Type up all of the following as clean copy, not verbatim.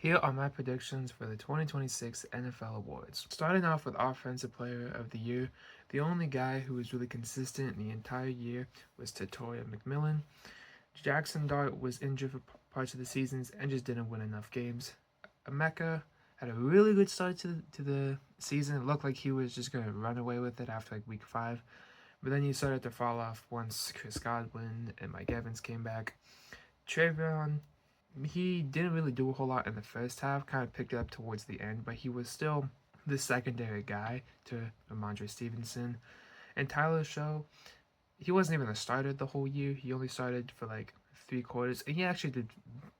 Here are my predictions for the 2026 NFL Awards. Starting off with Offensive Player of the Year, the only guy who was really consistent the entire year was Tatoya McMillan. Jackson Dart was injured for parts of the seasons and just didn't win enough games. Emeka had a really good start to the season. It looked like he was just going to run away with it after like week 5. But then he started to fall off once Chris Godwin and Mike Evans came back. Trayvon, he didn't really do a whole lot in the first half, kind of picked it up towards the end, but he was still the secondary guy to Ramondre Stevenson. And Tyler Show, he wasn't even a starter the whole year. He only started for like 3 quarters, and he actually did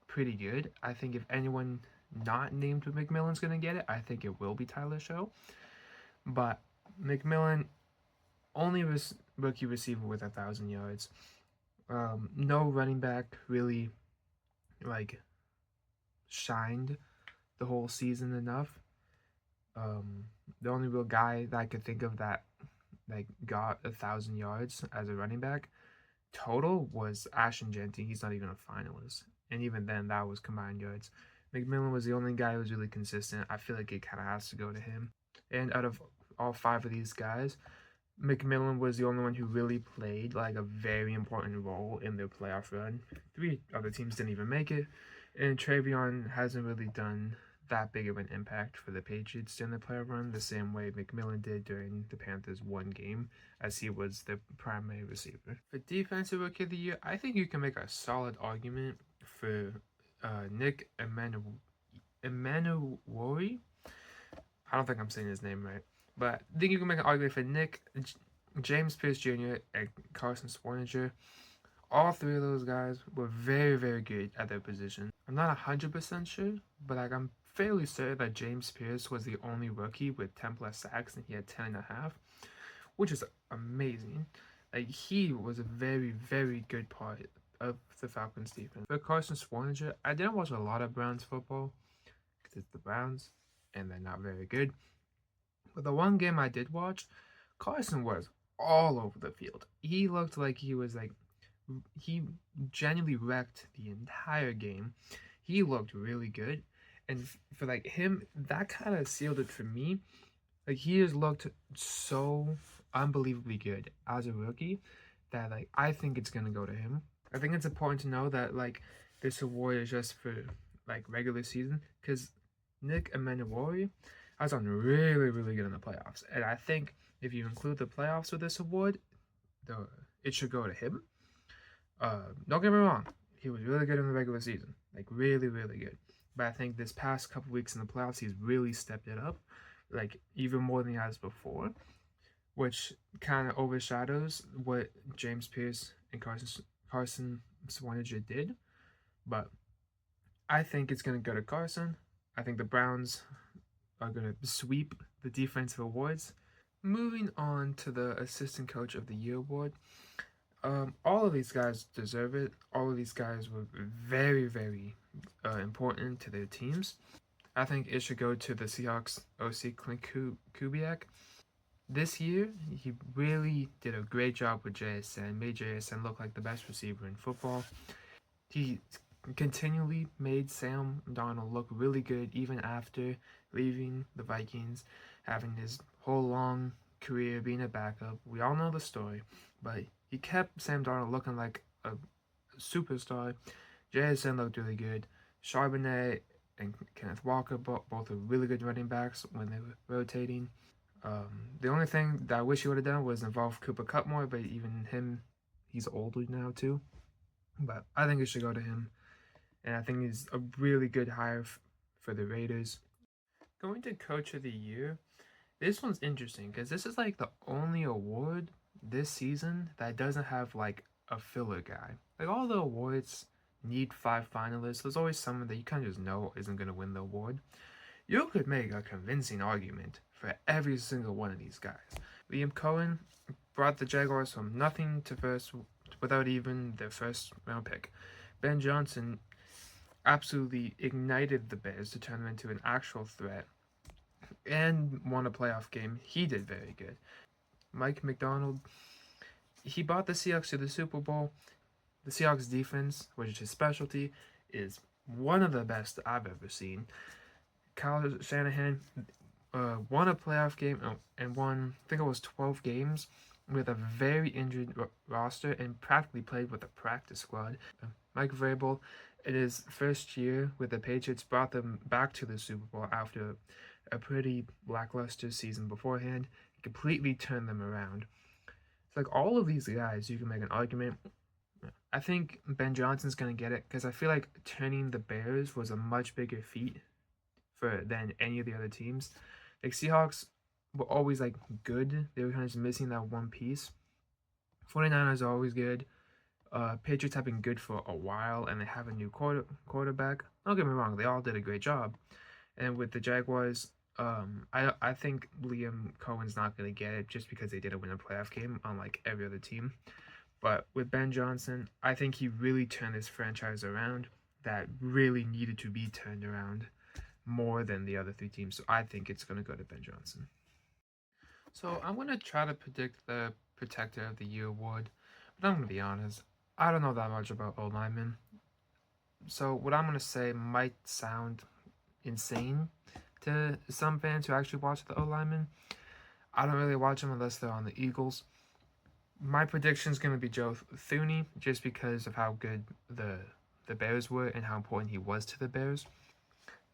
pretty good. I think if anyone not named McMillan's gonna get it, I think it will be Tyler Show. But McMillan, only rookie receiver with 1,000 yards. No running back really like shined the whole season enough. The only real guy that I could think of that like got 1,000 yards as a running back total was Ashton Jeanty. He's not even a finalist, and even then, that was combined yards. McMillan was the only guy who was really consistent. I feel like it kind of has to go to him. And out of all 5 of these guys, McMillan was the only one who really played like a very important role in their playoff run. 3 other teams didn't even make it, and Trayvon hasn't really done that big of an impact for the Patriots during the playoff run the same way McMillan did during the Panthers' one game, as he was the primary receiver. For Defensive Rookie of the Year, I think you can make a solid argument for Nick Emmanuel. I don't think I'm saying his name right, but I think you can make an argument for Nick, James Pierce Jr., and Carson Swarninger. All 3 of those guys were very, very good at their position. I'm not 100% sure, but like I'm fairly certain that James Pierce was the only rookie with 10 plus sacks, and he had 10.5, which is amazing. Like he was a very, very good part of the Falcons defense. For Carson Swarninger, I didn't watch a lot of Browns football because it's the Browns and they're not very good. But the one game I did watch, Carson was all over the field. He looked like he genuinely wrecked the entire game. He looked really good, and for like him, that kind of sealed it for me. Like he has looked so unbelievably good as a rookie that like I think it's gonna go to him. I think it's important to know that like this award is just for like regular season because Nick Emmanuel has done really really good in the playoffs, and I think if you include the playoffs with this award, it should go to him. Don't get me wrong, he was really good in the regular season, like really, really good. But I think this past couple weeks in the playoffs, he's really stepped it up, like even more than he has before, which kind of overshadows what James Pierce and Carson Swarninger did. But I think it's gonna go to Carson. I think the Browns are gonna sweep the defensive awards. Moving on to the Assistant Coach of the Year award. All of these guys deserve it. All of these guys were very, very important to their teams. I think it should go to the Seahawks OC Clint Kubiak. This year, he really did a great job with JSN, made JSN look like the best receiver in football. He continually made Sam Darnold look really good even after leaving the Vikings, having his whole long career being a backup. We all know the story, but he kept Sam Darnold looking like a superstar. JSN looked really good. Charbonnet and Kenneth Walker both are really good running backs when they were rotating. The only thing that I wish he would have done was involve Cooper Kupp more, but even him, he's older now too. But I think it should go to him, and I think he's a really good hire for the Raiders. Going to Coach of the Year, this one's interesting because this is like the only award this season that doesn't have like a filler guy. Like all the awards need 5 finalists. There's always someone that you kind of just know isn't going to win the award. You could make a convincing argument for every single one of these guys. Liam Cohen brought the Jaguars from nothing to first without even their first round pick. Ben Johnson absolutely ignited the Bears to turn them into an actual threat and won a playoff game. He did very good. Mike McDonald, he brought the Seahawks to the Super Bowl. The Seahawks defense, which is his specialty, is one of the best I've ever seen. Kyle Shanahan won a playoff game and won, I think it was 12 games with a very injured roster and practically played with a practice squad. Mike Vrabel, in his first year with the Patriots, brought them back to the Super Bowl after a pretty lackluster season beforehand. Completely turned them around. It's like all of these guys, you can make an argument. I think Ben Johnson's gonna get it because I feel like turning the Bears was a much bigger feat than any of the other teams. Like Seahawks were always like good. They were kind of just missing that one piece. 49ers are always good. Patriots have been good for a while, and they have a new quarterback. Don't get me wrong; they all did a great job. And with the Jaguars, I think Liam Cohen's not going to get it just because they didn't win a playoff game, unlike every other team. But with Ben Johnson, I think he really turned this franchise around that really needed to be turned around more than the other three teams. So I think it's going to go to Ben Johnson. So I'm going to try to predict the Protector of the Year award, but I'm going to be honest. I don't know that much about O linemen. So what I'm going to say might sound insane to some fans who actually watch the O linemen. I don't really watch them unless they're on the Eagles. My prediction is going to be Joe Thuney, just because of how good the Bears were and how important he was to the Bears.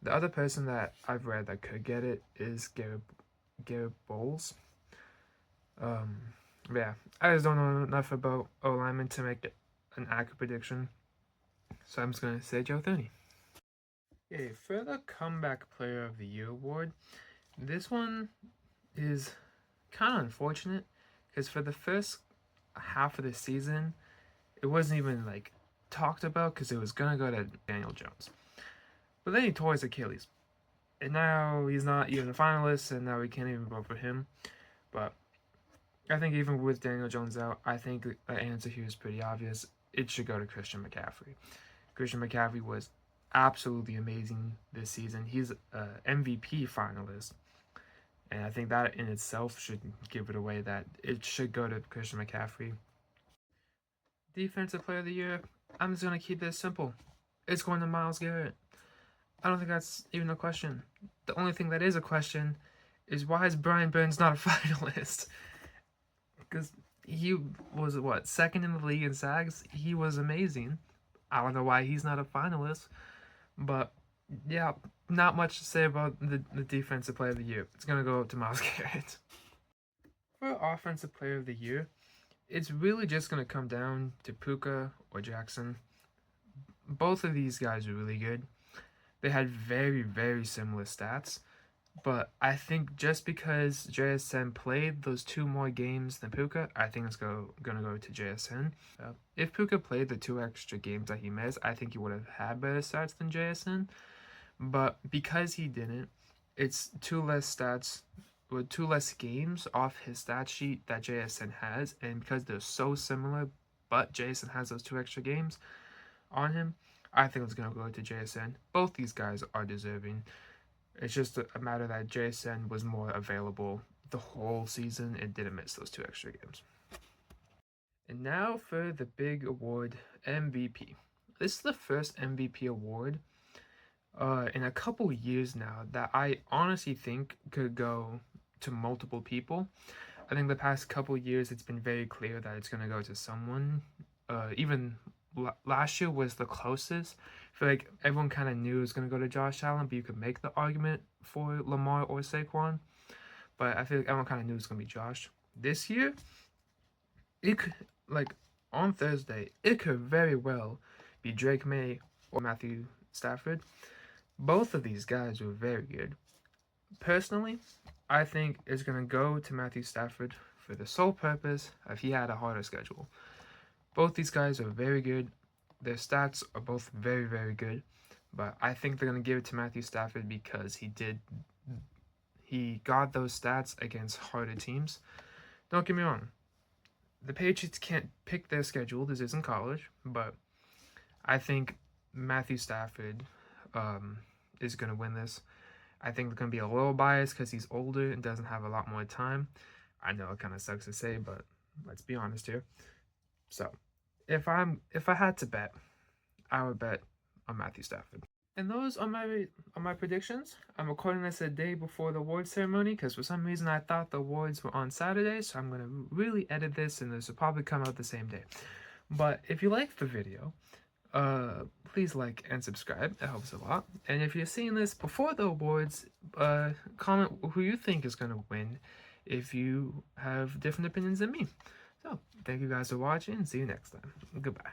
The other person that I've read that could get it is Garrett Bowles. Yeah, I just don't know enough about O linemen to make it an accurate prediction, so I'm just gonna say Joe Thuney. Okay, for the Comeback Player of the Year award, this one is kind of unfortunate because for the first half of the season, it wasn't even like talked about because it was gonna go to Daniel Jones, but then he tore his Achilles, and now he's not even a finalist, and now we can't even vote for him. But I think even with Daniel Jones out, I think the answer here is pretty obvious. It should go to Christian McCaffrey. Christian McCaffrey was absolutely amazing this season. He's an MVP finalist. And I think that in itself should give it away that it should go to Christian McCaffrey. Defensive Player of the Year, I'm just going to keep this simple. It's going to Myles Garrett. I don't think that's even a question. The only thing that is a question is why is Brian Burns not a finalist? Because he was, what, second in the league in sacks? He was amazing. I don't know why he's not a finalist. But, yeah, not much to say about the Defensive Player of the Year. It's going to go to Myles Garrett. For Offensive Player of the Year, it's really just going to come down to Puka or Jackson. Both of these guys are really good. They had very, very similar stats. But I think just because JSN played those 2 more games than Puka, I think it's going to go to JSN. If Puka played the 2 extra games that he missed, I think he would have had better stats than JSN. But because he didn't, it's 2 less stats, with 2 less games off his stat sheet that JSN has. And because they're so similar, but JSN has those 2 extra games on him, I think it's going to go to JSN. Both these guys are deserving. It's just a matter that JSN was more available the whole season and didn't miss those 2 extra games. And now for the big award, MVP. This is the first MVP award in a couple years now that I honestly think could go to multiple people. I think the past couple years it's been very clear that it's going to go to someone. Even last year was the closest. I feel like everyone kind of knew it was going to go to Josh Allen, but you could make the argument for Lamar or Saquon. But I feel like everyone kind of knew it was going to be Josh. This year, it could, like, on Thursday, it could very well be Drake May or Matthew Stafford. Both of these guys were very good. Personally, I think it's going to go to Matthew Stafford for the sole purpose of he had a harder schedule. Both these guys are very good. Their stats are both very, very good. But I think they're going to give it to Matthew Stafford because he got those stats against harder teams. Don't get me wrong. The Patriots can't pick their schedule. This isn't college. But I think Matthew Stafford is going to win this. I think they're going to be a little biased because he's older and doesn't have a lot more time. I know it kind of sucks to say, but let's be honest here. So, if I had to bet, I would bet on Matthew Stafford. And those are my predictions. I'm recording this a day before the awards ceremony because for some reason I thought the awards were on Saturday, so I'm gonna really edit this and this will probably come out the same day. But if you liked the video, please like and subscribe. It helps a lot. And if you're seeing this before the awards, comment who you think is gonna win if you have different opinions than me. So thank you guys for watching and see you next time. Goodbye.